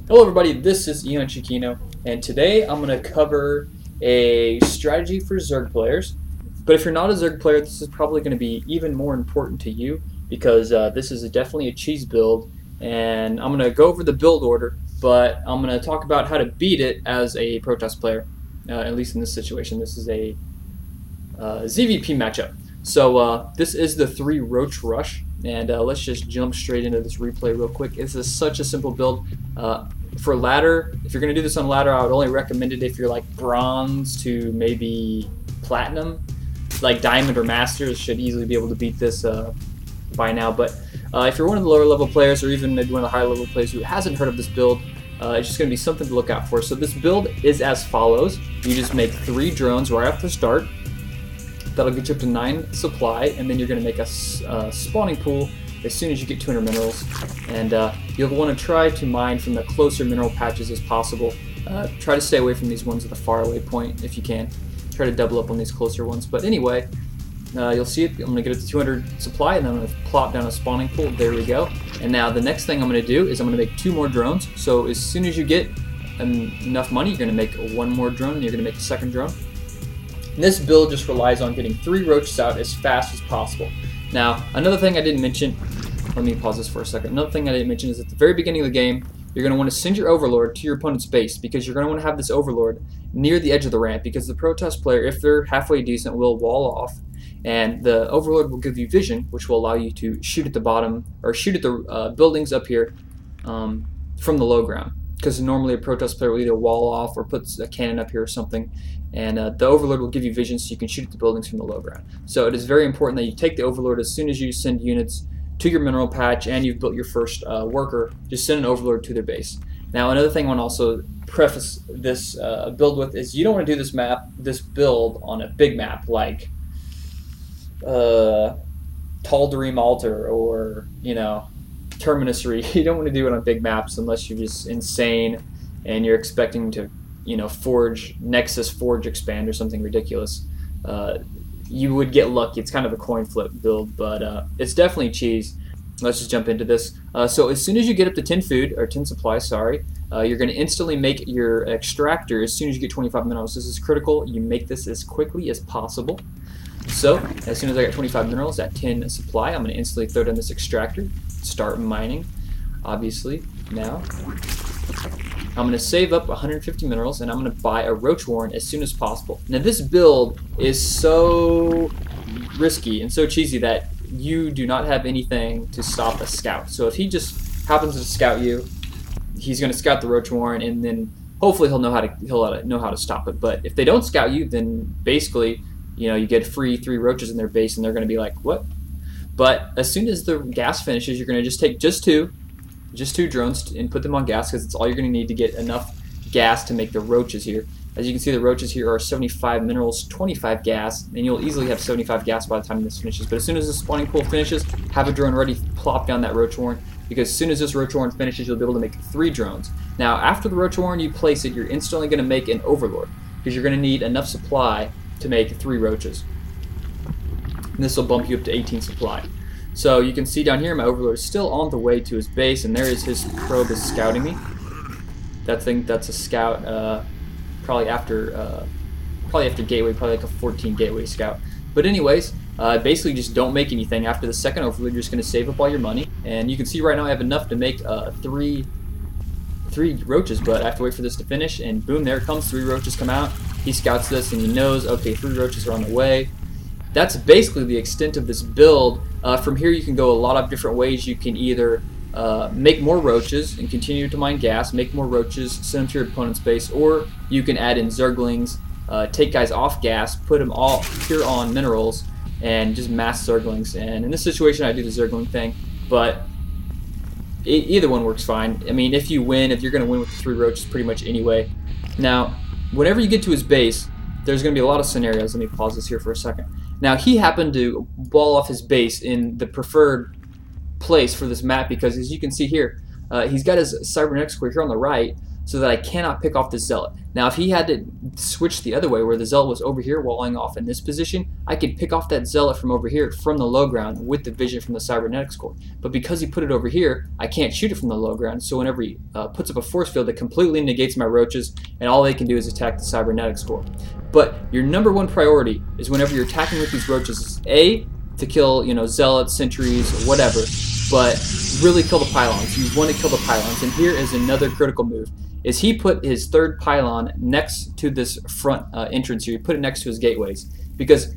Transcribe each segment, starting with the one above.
Hello everybody, this is Ian Chiquino, and today I'm going to cover a strategy for Zerg players. But if you're not a Zerg player, this is probably going to be even more important to you because this is definitely a cheese build, and I'm going to go over the build order, but I'm going to talk about how to beat it as a Protest player, at least in this situation. This is a ZVP matchup. So this is the 3 Roach Rush, and let's just jump straight into this replay real quick. This is such a simple build. For ladder, if you're going to do this on ladder, I would only recommend it if you're like bronze to maybe platinum. Like diamond or masters should easily be able to beat this by now. But if you're one of the lower level players, or even maybe one of the higher level players who hasn't heard of this build, it's just going to be something to look out for. So this build is as follows. You just make 3 drones right off the start. That'll get you up to 9 supply, and then you're going to make a spawning pool as soon as you get 200 minerals. And you'll want to try to mine from the closer mineral patches as possible. Try to stay away from these ones at the faraway point if you can. Try to double up on these closer ones. But anyway, you'll see it. I'm going to get it to 200 supply, and then I'm going to plop down a spawning pool. There we go. And now the next thing I'm going to do is I'm going to make 2 more drones. So as soon as you get enough money, you're going to make 1 more drone, and you're going to make a 2nd drone. And this build just relies on getting 3 roaches out as fast as possible. Now, another thing I didn't mention, let me pause this for a second. Another thing I didn't mention is at the very beginning of the game, you're going to want to send your Overlord to your opponent's base because you're going to want to have this Overlord near the edge of the ramp because the Protest player, if they're halfway decent, will wall off, and the Overlord will give you vision, which will allow you to shoot at the bottom, or shoot at the buildings up here from the low ground. Because normally a Protest player will either wall off or puts a cannon up here or something, and the Overlord will give you vision so you can shoot at the buildings from the low ground. So it is very important that you take the Overlord as soon as you send units to your mineral patch and you've built your first worker. Just send an Overlord to their base. Now, another thing I want to also preface this build with is you don't want to do this build on a big map like Tal'Darim Altar or Terminusry. You don't want to do it on big maps unless you're just insane and you're expecting to forge Nexus Forge expand or something ridiculous. You would get lucky. It's kind of a coin flip build, but it's definitely cheese. Let's just jump into this. So as soon as you get up to 10 food, or 10 supplies, sorry, you're going to instantly make your extractor as soon as you get 25 minerals. This is critical. You make this as quickly as possible. So as soon as I got 25 minerals at 10 supply, I'm going to instantly throw down this extractor, start mining, obviously. Now I'm going to save up 150 minerals, and I'm going to buy a Roach Warren as soon as possible. Now this build is so risky and so cheesy that you do not have anything to stop a scout. So if he just happens to scout you, he's going to scout the Roach Warren, and then hopefully he'll know how to stop it. But if they don't scout you, then basically you get free 3 roaches in their base, and they're going to be like, what? But as soon as the gas finishes, you're going to just take just two drones and put them on gas because it's all you're going to need to get enough gas to make the roaches here. As you can see, the roaches here are 75 minerals, 25 gas, and you'll easily have 75 gas by the time this finishes. But as soon as the spawning pool finishes, have a drone ready, plop down that Roach Warren, because as soon as this Roach Warren finishes, you'll be able to make 3 drones. Now, after the Roach Warren, you place it, you're instantly going to make an Overlord because you're going to need enough supply to make 3 roaches. And this will bump you up to 18 supply. So you can see down here my Overlord is still on the way to his base, and there is his probe is scouting me. That's a scout probably after gateway, probably like a 14 gateway scout. But anyways, basically just don't make anything. After the 2nd Overlord, you're just going to save up all your money, and you can see right now I have enough to make 3 roaches, but I have to wait for this to finish, and boom, there it comes. 3 roaches come out. He scouts this and he knows, okay, 3 roaches are on the way. That's basically the extent of this build. From here you can go a lot of different ways. You can either make more roaches and continue to mine gas, make more roaches, send them to your opponent's base, or you can add in Zerglings, take guys off gas, put them all pure on minerals, and just mass Zerglings. And in this situation I do the Zergling thing, but either one works fine. I mean, if you're going to win with the 3 roaches pretty much anyway. Now, whenever you get to his base, there's going to be a lot of scenarios. Let me pause this here for a second. Now, he happened to ball off his base in the preferred place for this map because, as you can see here, he's got his cybernetics core here on the right. so that I cannot pick off the Zealot. Now, if he had to switch the other way, where the Zealot was over here walling off in this position, I could pick off that Zealot from over here from the low ground with the vision from the Cybernetics Core. But because he put it over here, I can't shoot it from the low ground, so whenever he puts up a force field, it completely negates my Roaches, and all they can do is attack the Cybernetics Core. But your number one priority is whenever you're attacking with these Roaches is A, to kill, Zealots, sentries, whatever, but really kill the pylons. You want to kill the pylons. And here is another critical move, is he put his third pylon next to this front entrance here. He put it next to his gateways. Because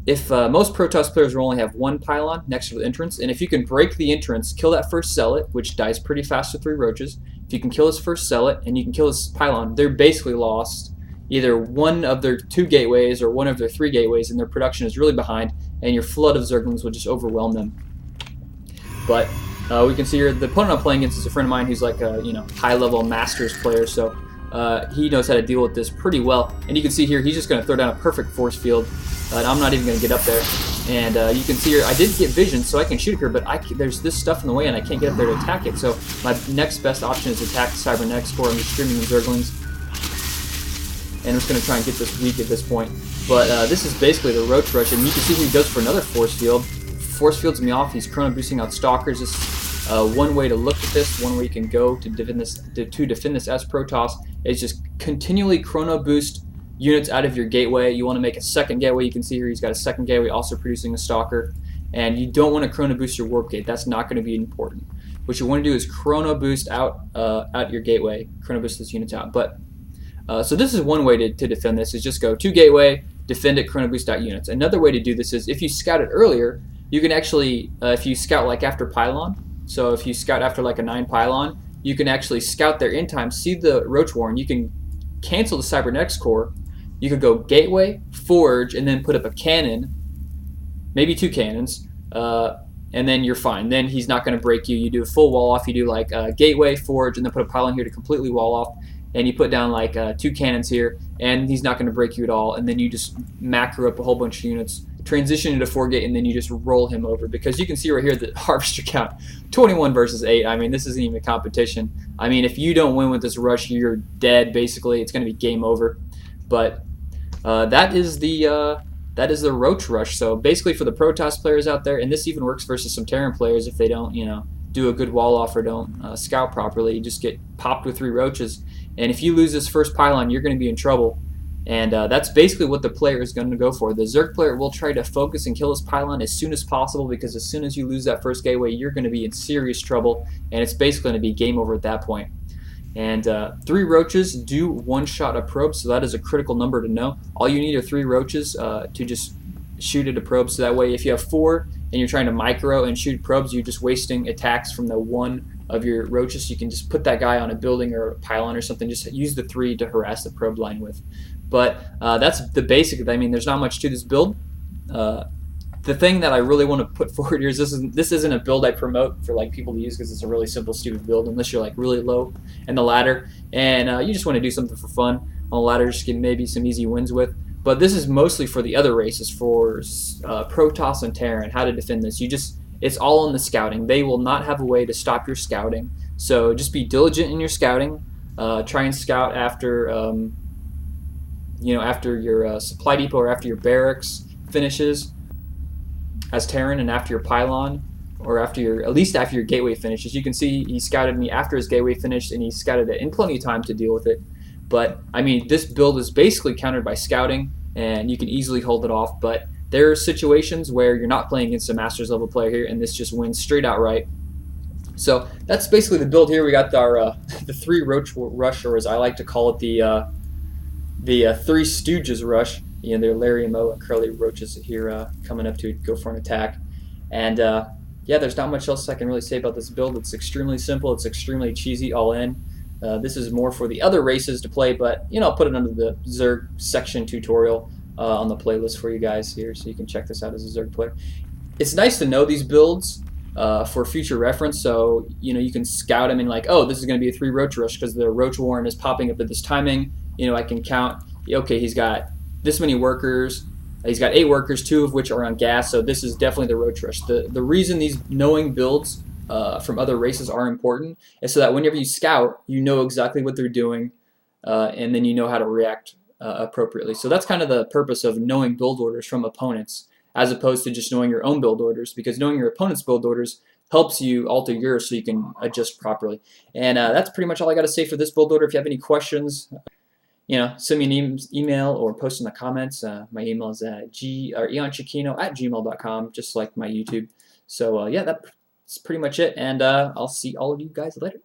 if most Protoss players will only have one pylon next to the entrance, and if you can break the entrance, kill that first Zealot, which dies pretty fast with 3 Roaches. If you can kill his first Zealot and you can kill his pylon, they're basically lost either one of their 2 gateways or one of their 3 gateways, and their production is really behind, and your flood of Zerglings will just overwhelm them. But we can see here the opponent I'm playing against is a friend of mine who's like a high-level Masters player, so he knows how to deal with this pretty well. And you can see here he's just going to throw down a perfect force field, and I'm not even going to get up there. And you can see here I did get vision, so I can shoot it here, but there's this stuff in the way, and I can't get up there to attack it. So my next best option is to attack the Cybernetics Core. I'm just streaming the Zerglings, and I'm just going to try and get this weak at this point. But this is basically the Roach Rush, and you can see he goes for another force field. Force fields me off. He's chrono boosting out Stalkers. This one way to look at this, one way you can go to defend this as Protoss is just continually chrono boost units out of your gateway. You want to make a second gateway. You can see here he's got a second gateway also producing a Stalker, and you don't want to chrono boost your warp gate. That's not going to be important. What you want to do is chrono boost out your gateway, chrono boost those units out. But so this is one way to defend this, is just go to gateway, defend it, chrono boost out units. Another way to do this is if you scout it earlier, you can actually, if you scout like after pylon, so if you scout after like a 9 pylon, you can actually scout there in time, see the Roach Warren, you can cancel the Cybernetics Core, you could go gateway, forge, and then put up a cannon, maybe 2 cannons, and then you're fine. Then he's not going to break you. You do a full wall off, you do like gateway, forge, and then put a pylon here to completely wall off, and you put down like 2 cannons here, and he's not going to break you at all, and then you just macro up a whole bunch of units, transition into 4 gate, and then you just roll him over. Because you can see right here the harvester count, 21 versus 8. I mean, this isn't even a competition. I mean, if you don't win with this rush, you're dead, basically. It's going to be game over. But that is the Roach Rush. So basically for the Protoss players out there, and this even works versus some Terran players if they don't, do a good wall off or don't scout properly, you just get popped with 3 Roaches. And if you lose this first pylon, you're going to be in trouble. And that's basically what the player is going to go for. The Zerg player will try to focus and kill his pylon as soon as possible, because as soon as you lose that first gateway, you're going to be in serious trouble, and it's basically going to be game over at that point. And 3 Roaches do one-shot a probe, so that is a critical number to know. All you need are 3 Roaches to just shoot at a probe, so that way if you have 4 and you're trying to micro and shoot probes, you're just wasting attacks from the 1 of your Roaches. You can just put that guy on a building or a pylon or something, just use the 3 to harass the probe line with. But that's the basic. I mean, there's not much to this build. The thing that I really want to put forward here is this isn't a build I promote for like people to use, because it's a really simple, stupid build unless you're like really low in the ladder and you just want to do something for fun on the ladder, just get maybe some easy wins with. But this is mostly for the other races, for Protoss and Terran, how to defend this. It's all in the scouting. They will not have a way to stop your scouting. So just be diligent in your scouting. Try and scout after after your supply depot or after your barracks finishes as Terran, and after your pylon, or at least after your gateway finishes. You can see he scouted me after his gateway finished, and he scouted it in plenty of time to deal with it. But I mean, this build is basically countered by scouting, and you can easily hold it off. But there are situations where you're not playing against a Masters level player here, and this just wins straight outright. So that's basically the build here. We got our the 3 Roach Rush, or as I like to call it, the 3 Stooges Rush. They're Larry, Mo, and Curly Roaches here coming up to go for an attack. And yeah, there's not much else I can really say about this build. It's extremely simple. It's extremely cheesy all in. This is more for the other races to play, but I'll put it under the Zerg section tutorial on the playlist for you guys here, so you can check this out as a Zerg player. It's nice to know these builds for future reference, so you can scout them and like, oh, this is going to be a 3 Roach Rush because the Roach Warren is popping up at this timing. I can count, okay, he's got this many workers, he's got 8 workers, 2 of which are on gas, so this is definitely the Roach Rush. The reason these knowing builds from other races are important, and so that whenever you scout, you know exactly what they're doing, and then you know how to react appropriately. So that's kind of the purpose of knowing build orders from opponents, as opposed to just knowing your own build orders, because knowing your opponent's build orders helps you alter yours so you can adjust properly. And that's pretty much all I got to say for this build order. If you have any questions, send me an email or post in the comments. My email is eonchiquino@gmail.com, just like my YouTube. So yeah, that's pretty much it, and I'll see all of you guys later.